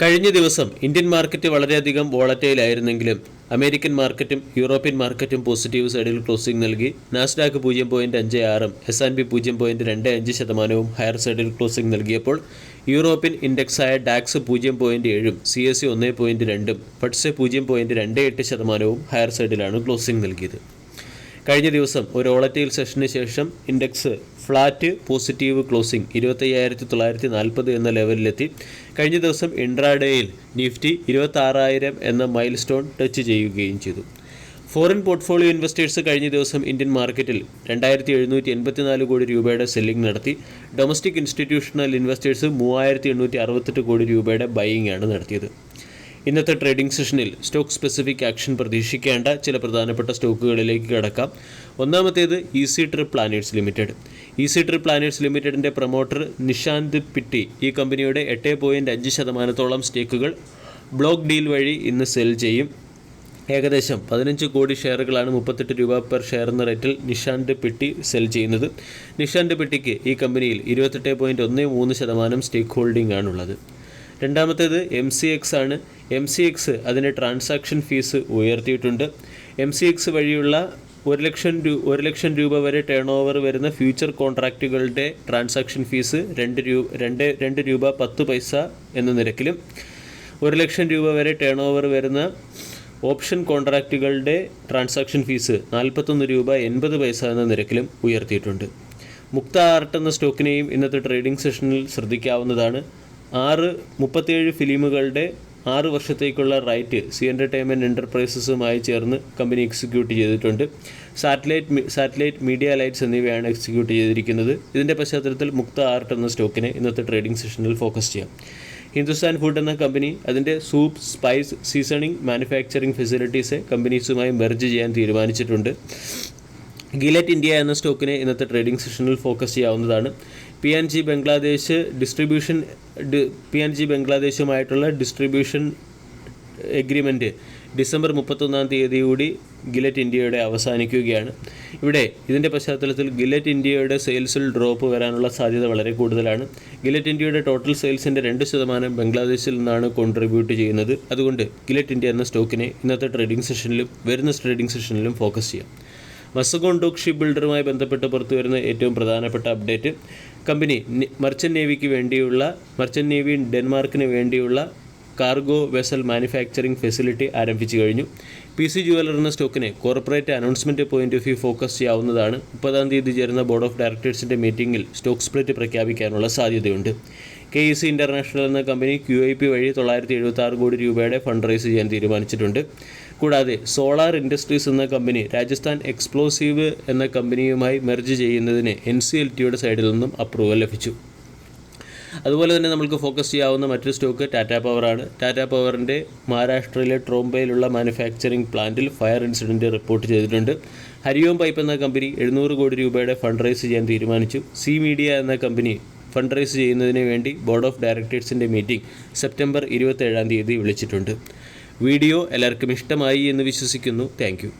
കഴിഞ്ഞ ദിവസം Indian market വളരെയധികം വോളറ്റൈലായിരുന്നെങ്കിലും അമേരിക്കൻ മാർക്കറ്റും യൂറോപ്യൻ മാർക്കറ്റും പോസിറ്റീവ് സൈഡിൽ ക്ലോസിംഗ് നൽകി. നാസ്ഡാക്ക് 0.56ഉം S&P 0.25% ഹയർ സൈഡിൽ ക്ലോസിംഗ് നൽകിയപ്പോൾ യൂറോപ്യൻ ഇൻഡെക്സായ ഡാക്സ് 0.7ഉം CSE 1.2ഉം ഫട്സെ 0.28% ഹയർ സൈഡിലാണ് ക്ലോസിംഗ് നൽകിയത്. കഴിഞ്ഞ ദിവസം ഒരു വോളറ്റൈൽ സെഷന് ശേഷം ഇൻഡെക്സ് ഫ്ലാറ്റ് പോസിറ്റീവ് ക്ലോസിംഗ് 25,940 എന്ന ലെവലിലെത്തി. കഴിഞ്ഞ ദിവസം ഇൻട്രാഡേയിൽ നിഫ്റ്റി 26,000 എന്ന മൈൽ സ്റ്റോൺ ടച്ച് ചെയ്യുകയും ചെയ്തു. ഫോറിൻ പോർട്ട്ഫോളിയോ ഇൻവെസ്റ്റേഴ്സ് കഴിഞ്ഞ ദിവസം ഇന്ത്യൻ മാർക്കറ്റിൽ 2,784 കോടി രൂപയുടെ സെല്ലിംഗ് നടത്തി. ഡൊമസ്റ്റിക് ഇൻസ്റ്റിറ്റ്യൂഷണൽ ഇൻവെസ്റ്റേഴ്സ് 3,868 കോടി രൂപയുടെ ബൈയിങ് ആണ് നടത്തിയത്. ഇന്നത്തെ ട്രേഡിംഗ് സെഷനിൽ സ്റ്റോക്ക് സ്പെസിഫിക് ആക്ഷൻ പ്രതീക്ഷിക്കേണ്ട ചില പ്രധാനപ്പെട്ട സ്റ്റോക്കുകളിലേക്ക് കടക്കാം. ഒന്നാമത്തേത് Easy Trip Planners Limited. Easy Trip Planners ലിമിറ്റഡിൻ്റെ പ്രൊമോട്ടർ നിഷാന്ത് പിട്ടി ഈ കമ്പനിയുടെ 8.5% സ്റ്റേക്കുകൾ ബ്ലോക്ക് ഡീൽ വഴി ഇന്ന് സെൽ ചെയ്യും. ഏകദേശം 15 കോടി ഷെയറുകളാണ് 38 രൂപ പെർ ഷെയർ എന്ന റേറ്റിൽ നിഷാന്ത് പിട്ടി സെൽ ചെയ്യുന്നത്. നിഷാന്ത് പിട്ടിക്ക് ഈ കമ്പനിയിൽ 28.13% സ്റ്റേക്ക് ഹോൾഡിംഗ് ആണുള്ളത്. രണ്ടാമത്തേത് MCX ആണ്. MCX അതിൻ്റെ ട്രാൻസാക്ഷൻ ഫീസ് ഉയർത്തിയിട്ടുണ്ട്. MCX വഴിയുള്ള 1 ലക്ഷം രൂപ വരെ ടേൺ ഓവർ വരുന്ന ഫ്യൂച്ചർ കോൺട്രാക്റ്റുകളുടെ ട്രാൻസാക്ഷൻ ഫീസ് 2 രൂപ 10 പൈസ എന്ന നിരക്കിലും 1 ലക്ഷം രൂപ വരെ ടേൺ ഓവർ വരുന്ന ഓപ്ഷൻ കോൺട്രാക്റ്റുകളുടെ ട്രാൻസാക്ഷൻ ഫീസ് 41 രൂപ 80 പൈസ എന്ന നിരക്കിലും ഉയർത്തിയിട്ടുണ്ട്. മുക്ത ആർട്ട് എന്ന സ്റ്റോക്കിനെയും ഇന്നത്തെ ട്രേഡിംഗ് സെഷനിൽ ശ്രദ്ധിക്കാവുന്നതാണ്. 37 ഫിലിമുകളുടെ 6 വർഷത്തേക്കുള്ള റൈറ്റ് സി എൻ്റർടൈൻമെൻറ്റ് എൻ്റർപ്രൈസസുമായി ചേർന്ന് കമ്പനി എക്സിക്യൂട്ട് ചെയ്തിട്ടുണ്ട്. സാറ്റലൈറ്റ് മീഡിയ ലൈറ്റ്സ് എന്നിവയാണ് എക്സിക്യൂട്ട് ചെയ്തിരിക്കുന്നത്. ഇതിൻ്റെ പശ്ചാത്തലത്തിൽ മുക്ത ആർട്ട് എന്ന സ്റ്റോക്കിനെ ഇന്നത്തെ ട്രേഡിംഗ് സെഷനിൽ ഫോക്കസ് ചെയ്യാം. ഹിന്ദുസ്ഥാൻ ഫുഡ് എന്ന കമ്പനി അതിൻ്റെ soup, spice, seasoning, manufacturing facilities കമ്പനീസുമായി മെർജ് ചെയ്യാൻ തീരുമാനിച്ചിട്ടുണ്ട്. ഗിലറ്റ് ഇന്ത്യ എന്ന സ്റ്റോക്കിനെ ഇന്നത്തെ ട്രേഡിംഗ് സെഷനിൽ ഫോക്കസ് ചെയ്യാവുന്നതാണ്. PNG ബംഗ്ലാദേശുമായിട്ടുള്ള ഡിസ്ട്രിബ്യൂഷൻ എഗ്രിമെൻറ്റ് ഡിസംബർ 31 കൂടി ഗിലറ്റ് ഇന്ത്യയുടെ അവസാനിക്കുകയാണ്. ഇതിൻ്റെ പശ്ചാത്തലത്തിൽ ഗിലറ്റ് ഇന്ത്യയുടെ സെയിൽസിൽ ഡ്രോപ്പ് വരാനുള്ള സാധ്യത വളരെ കൂടുതലാണ്. ഗിലറ്റ് ഇന്ത്യയുടെ ടോട്ടൽ സെയിൽസിൻ്റെ 2% ബംഗ്ലാദേശിൽ നിന്നാണ് കോൺട്രിബ്യൂട്ട് ചെയ്യുന്നത്. അതുകൊണ്ട് ഗിലറ്റ് ഇന്ത്യ എന്ന സ്റ്റോക്കിനെ ഇന്നത്തെ ട്രേഡിംഗ് സെഷനിലും വരുന്ന ട്രേഡിംഗ് സെഷനിലും ഫോക്കസ് ചെയ്യാം. മസഗോൺ ഡോക്ക് ഷിപ്പ് ബിൽഡറുമായി ബന്ധപ്പെട്ട് പുറത്തുവരുന്ന ഏറ്റവും പ്രധാനപ്പെട്ട അപ്ഡേറ്റ്, കമ്പനി മർച്ചൻ്റ് നേവി ഡെൻമാർക്കിന് വേണ്ടിയുള്ള കാർഗോ വെസൽ മാനുഫാക്ചറിംഗ് ഫെസിലിറ്റി ആരംഭിച്ചു കഴിഞ്ഞു. PC ജുവലർ എന്ന സ്റ്റോക്കിനെ corporate announcement point of view focus ചെയ്യാവുന്നതാണ്. 30 തീയതി ചേരുന്ന ബോർഡ് ഓഫ് ഡയറക്ടേഴ്സിൻ്റെ മീറ്റിംഗിൽ സ്റ്റോക്ക് സ്പ്ലിറ്റ് പ്രഖ്യാപിക്കാനുള്ള സാധ്യതയുണ്ട്. KEC ഇൻ്റർനാഷണൽ എന്ന കമ്പനി QIP വഴി 976 കോടി രൂപയുടെ ഫണ്ട് റൈസ് ചെയ്യാൻ തീരുമാനിച്ചിട്ടുണ്ട്. കൂടാതെ സോളാർ ഇൻഡസ്ട്രീസ് എന്ന കമ്പനി രാജസ്ഥാൻ എക്സ്പ്ലോസീവ് എന്ന കമ്പനിയുമായി മെർജ് ചെയ്യുന്നതിന് NCLTയുടെ സൈഡിൽ നിന്നും അപ്രൂവൽ ലഭിച്ചു. അതുപോലെ തന്നെ നമുക്ക് ഫോക്കസ് ചെയ്യാവുന്ന മറ്റൊരു സ്റ്റോക്ക് ടാറ്റാ പവറാണ്. ടാറ്റാ പവറിൻ്റെ മഹാരാഷ്ട്രയിലെ ട്രോംബയിലുള്ള മാനുഫാക്ചറിംഗ് പ്ലാന്റിൽ ഫയർ ഇൻസിഡൻറ്റ് റിപ്പോർട്ട് ചെയ്തിട്ടുണ്ട്. ഹരിയോം പൈപ്പ് എന്ന കമ്പനി 700 കോടി രൂപയുടെ ഫണ്ട് റൈസ് ചെയ്യാൻ തീരുമാനിച്ചു. സി മീഡിയ എന്ന കമ്പനി ഫണ്ട് റൈസ് ചെയ്യുന്നതിന് വേണ്ടി ബോർഡ് ഓഫ് ഡയറക്ടേഴ്സിൻ്റെ മീറ്റിംഗ് സെപ്റ്റംബർ 27 വിളിച്ചിട്ടുണ്ട്. വീഡിയോ എല്ലാവർക്കും ഇഷ്ടമായി എന്ന് വിശ്വസിക്കുന്നു. Thank you.